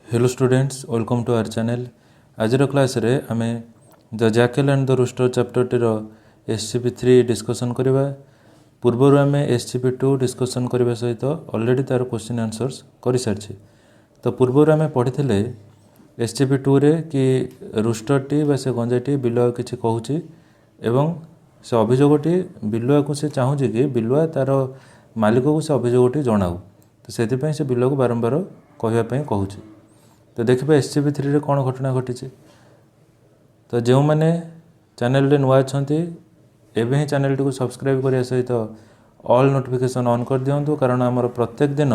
Hello students, welcome to our channel. आज class रे आमे the jackal and the rooster chapter टीर SCP-3 discussion करबा। पूर्वर आमे SCP-2 डिस्कसन करबा सहित ऑलरेडी तार क्वेश्चन आंसर्स करि सारछि। तो पूर्वर आमे पढिथिले SCP-2 रे कि रूस्टर टी बा से गंजाटी बिलुआ किछि कहूछि एवं से अभियोगटी बिलुआ को से चाहूछि कि बिलुआ तार मालिक को से अभियोगटी जणाउ। तो सेति पय से बिलुआ को बारंबार कहया पय कहूछि। तो देखिए SCP-3 रे कौन घटना घटी। तो जो मैंने चैनल रे नुआ छंती एबे ही चैनल को सब्सक्राइब करिया सहित ऑल नोटिफिकेशन ऑन कर दियंतु, कारण हमर प्रत्येक दिन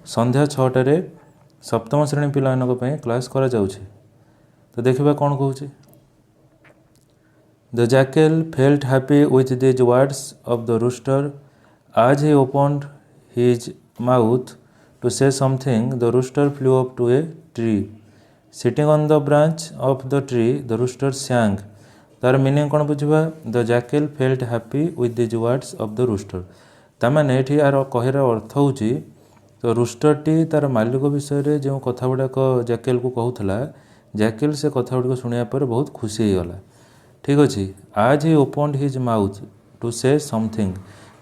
संध्या 6टा रे सप्तम श्रेणी पिलानक पय क्लास करा जाउछि। तो देखिबा कौन कहूछि। The jackal felt happy with these words of the rooster as he opened his mouth to say something. The rooster flew up to a tree. Sitting on the branch of the tree, the rooster sang. तार meaning कौन बुझा। The jackal felt happy with these words of the rooster. ताने ये यार कहर अर्थ हूँ तो rooster T तार मालिक विषय जो कथा गुड़ाक जैकल को कहूला, जैकल से कथा गुड़ शुणा पर बहुत खुशी होगला। ठीक अच्छे। As he opened his mouth to say something,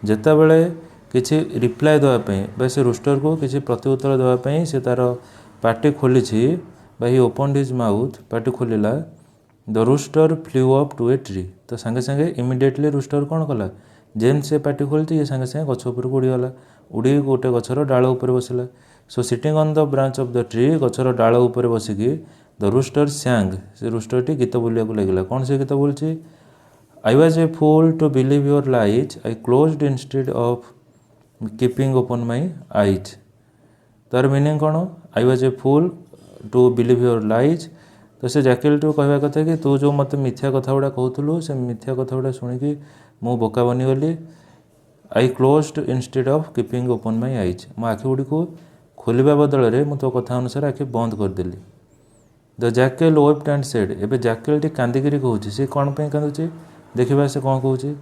जिते बड़े किसी रिप्लाय देवाई से रूस्टर को किसी प्रत्युत्तर देवाई से तार पार्टी खोली ही ओपन्ड हिज माउथ पार्टी खोलिला। The rooster flew up to a tree. तो सांगे सांगे इमिडिएटली रूस्टर कौन कला, जेन से पार्टी खोलती ये सांगे सांगे गछ उपर उड़ीगला, उड़ी गोटे गछर डाल उपर बसिला। So sitting on the branch of the tree, गछर डाल उपर बसिकी द रूस्टर सैंग, से रूस्टर टी गीत बोलिया लगिला। कौन से गीत बोलची। I was a fool to believe your lies. I closed instead of keeping open my eyes. तार मीनिंग कौन। I was a fool to believe your lies। तो से जैकल टू कहवा कथा कि तू जो मत मिथ्या कथा गुड़ा कहूलु से मिथ्या कथा गुड़ा शुणिकी मु बोका बनीगली। I closed instead of keeping open my eyes। मो आखि गुड़ी को खोलिबा बदल में तो कथा अनुसार आखि बंद करदेली। The jackal wept and said। एबे जैकल टी कांदिकी कहूँ सी कौन पे कांदुची। देखिबा से कौन कहूँ।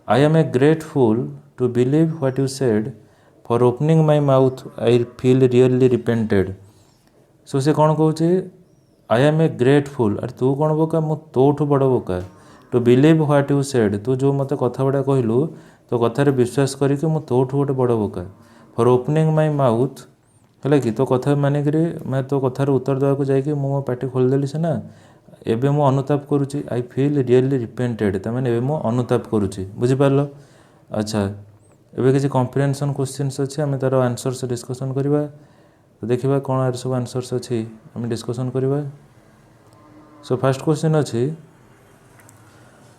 I am a great fool to believe what you said. For opening my mouth I feel really repented। सो से कौन कहूँ। I am a great fool। अरे तू कौन बोका, मु तोठू बड़ बोका। To believe what you said, तू जो मत कथा बड़ा कहलु तो कथार विश्वास करिक मु तोठू गोटे बड़ बोका। For opening my mouth है कि तो कथा मानिक मैं तो कथार उत्तर देवाक जाकि मो पार्टी खोलदेली सीना, एबे मु अनुताप करुच्ची। आई फिल रियली रिपेंटेड, तमें एबे मु अनुताप करुच्ची। बुझिपार। अच्छा, एबे किसी कॉम्प्रिहेंशन क्वेश्चंस अच्छे, आम तार आंसर्स डिस्कसन करवा। तो देखिबा कौन आर सब आंसर्स अच्छी आम डिस्कसन करवा। सो फर्स्ट क्वेश्चन अच्छी,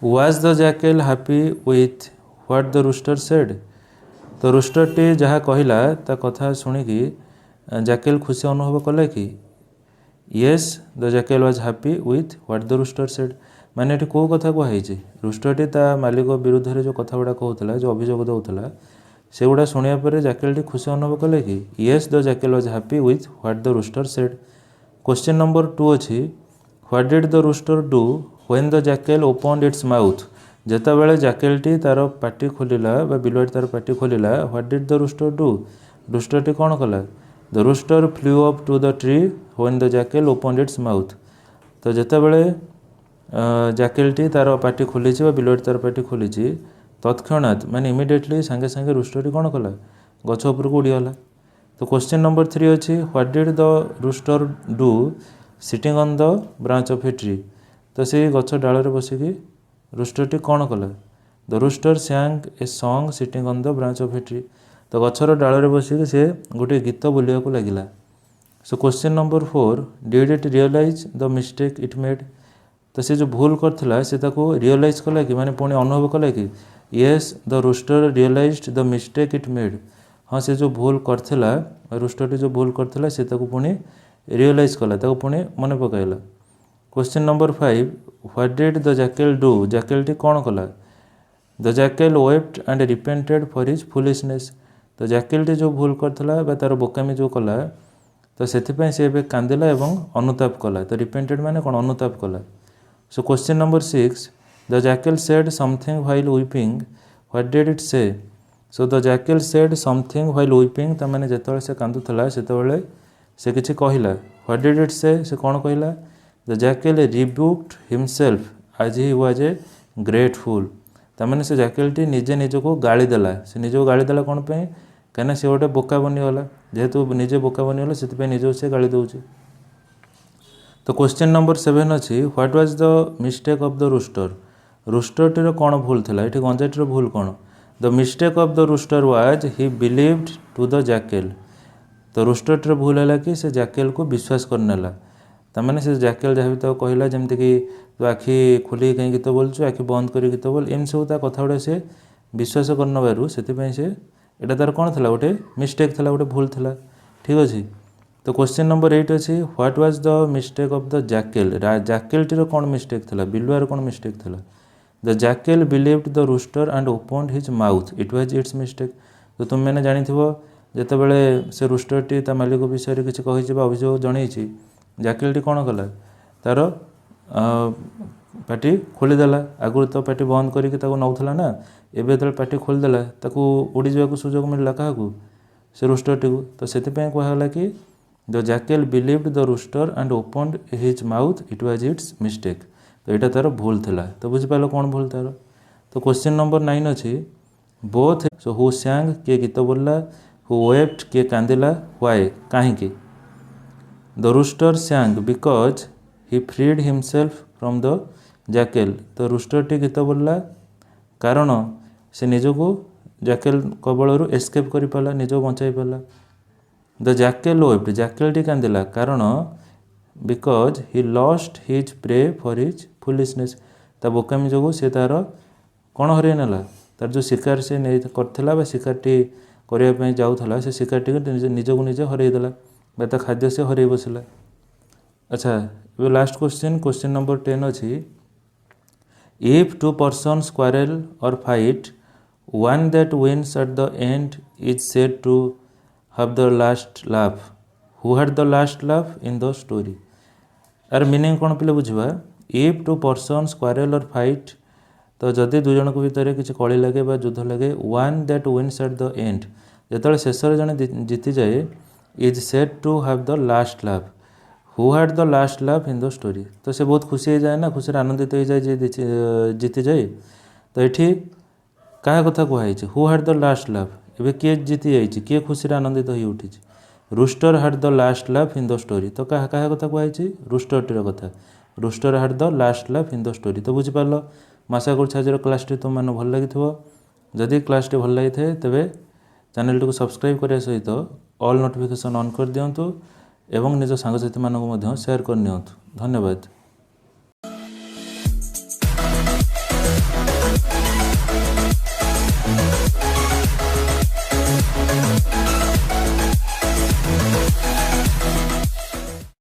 was the jackal happy with what the rooster said. तो रूस्टर टी जहाँ कहला ता कथा शुणिकी जैकल खुशी अनुभव कला कि yes the jackal was happy with what the rooster said. माने ये कौ कथा कहुई। रूस्टर टी ता मालिक विरुद्ध में जो कथा गुड़ा कहूला, जो अभियोग देउथला से गुड़ा शुणिया पर जैकल टी खुशी अनुभव कले कि yes the jackal was happy with what the rooster said. Question number 2 अच्छी, what did the rooster do when the jackal opened its mouth. जेते बेले जैकल टी तार पार्टी खोलिला बा बिलुआ तार पार्टी खोलिला, what did the rooster do, rooster टी कौन कला। The rooster flew up to the tree when the jackal opened its mouth. तो जेते बेले जैकल टी तार पार्टी खोली बिलुआ तार पार्टी खोली तत्क्षणात माने इमिडिएटली सांगे सांगे रूस्टर टी कौन कला, गछ उपर को उड़ीगला। तो क्वेश्चन नंबर 3 अच्छी, what did the rooster do sitting on the branch of a tree. तो से गछ डाल रे बसिकी रूस्टर टी कौन कला। The rooster sang a song sitting on the branch of a tree. तो गछर डाल रे बसिकी से गोटे गीत बोलिया को लगिला। So question number 4, did it realise the mistake it made. तो से जो भूल करथिला से ताको रियलाइज कला कि माने पुणी अनुभव कला कि yes the rooster realised the mistake it made. हाँ, से जो भूल करथिला रूस्टर टी जो भूल करथिला से ताको पुणी रियलाइज कला, ताको पुणी मन पकाइला। Question number 5, what did the jackal do, jackal टी कौन कला। The jackal wept and repented for his foolishness. तो जैकल टी जो भूल करथिला बा तार बोकामी जो कला तो सेथिपई से एबे कांदिला एवं अनुताप कला। तो रिपेंटेड माने कौन, अनुताप कला। So question number 6, the jackal said something while weeping, what did it say. So the jackal said something while weeping, तार माने जेतबेले से कांदुथला सेतबेले से किछि कहिला, व्हाट डिड इट से कौन कहला द जैकेल रिब्यूक्ड हिमसेल्फ आज ही वाज ए ग्रेट फूल तार से जैकेलटी निजे निजको गाड़ी देला से निजको गाड़ी देला कौन पे कहीं सी गोटे बोका बनीगला जेहेतु निजे बोका बनीगला से निजे से गाड़ी दौर। तो क्वेश्चन नंबर 7 अच्छी what was the mistake of the rooster रूस्टरटीर कौन भूल था ये गंजाटीर भूल कौन the mistake of the rooster was he believed to the jackal तो रूस्टरटीर भूल है कि से जैकेल को विश्वास करनेला तार से जैकेल जहाँ भी तो कहला जमती कि तू आखि खोल कहीं गीत बोलचु आखि बंद कर गीत बोल एम सब कथा गुड़ा से विश्वास कर नबार से यहाँ तार कौन था गोटे मिस्टेक था गोटे भूल था ठीक अच्छे। तो क्वेश्चन नंबर 8 अच्छी what was the mistake of the jackal जैकेलटीर कौन मिस्टेक था बिलुआर कौन मिस्टेक था the jackal believed the rooster and opened his mouth it was its mistake. तो तुम मैंने जानी जिते बड़े से रूस्टरटी ता मालिक विषय में किसी कही अभियोग जन जैकेलटी कौन कला तार पार्टी खोलीदेला आगुरी तो पार्टी बंद करके नौला ना एवं जो पार्टी खोलीदेला उड़ी जावाक सुजोग मिलला क्या से रूस्टरटी को तो से कहला कि the jackal believed the rooster and opened his mouth it was its mistake तो यहाँ तार भूल था। तो बुझिपाल कौन भूल तार। तो क्वेश्चन नंबर 9 अच्छी बोथ सो हु सैंग किए गीत बोलला हु वेप्ट किए कांदिला व्हाई कहीं the rooster sang because he freed himself from the jackal तो रूस्टरटी गीत बोलला कारण से निजको जैकेल कबल एस्केप कर पाला निज बचाई पाला। द जैकेल वेप्ट जैकेलटी कांदिला कारण because he lost his prey for his foolishness ता बोकामी जो से तार कौन हरई नेला तार जो शिकार से नहीं करथिला शिकारटी करने जाऊला से शिकारटी निजको निजे हरईदेला ता खाद्य से हरई बसला। अच्छा ये लास्ट क्वेश्चन नंबर 10 अच्छी इफ टू पर्सन्स क्वारेल और fight one that wins at the end is said to have the last laugh who had the last laugh in the story यार मीनिंग कौन पे बुझा इफ टू पर्सन्स क्वारेल और fight तो जदि दुई जन भितर किसी कली लगे युद्ध लगे one that wins at the end जो शेष जन जीति जाए is said to have the last laugh who had the last laugh in the story तो से बहुत खुशी हो जाए ना खुशी आनंदित हो जाए जीति जाए तो ये क्या कथा कहुई who had the last laugh एवं किए जीति जाइए किए खुशी आनंदित हो उठी rooster had the last laugh in the story तो क्या कथा कहुई रूस्टरटीर कथा rooster had the last laugh in the story. तो बुझिपार आशा कर क्लासटी तुम मैंने भल लगी जदि क्लासटी भल लगी था तेरे चैनल टी को सब्सक्राइब करने सहित ऑल नोटिफिकेशन ऑन कर दिंतु एवं निज सांगसाथी मानक शेयर कर नियंतु। धन्यवाद।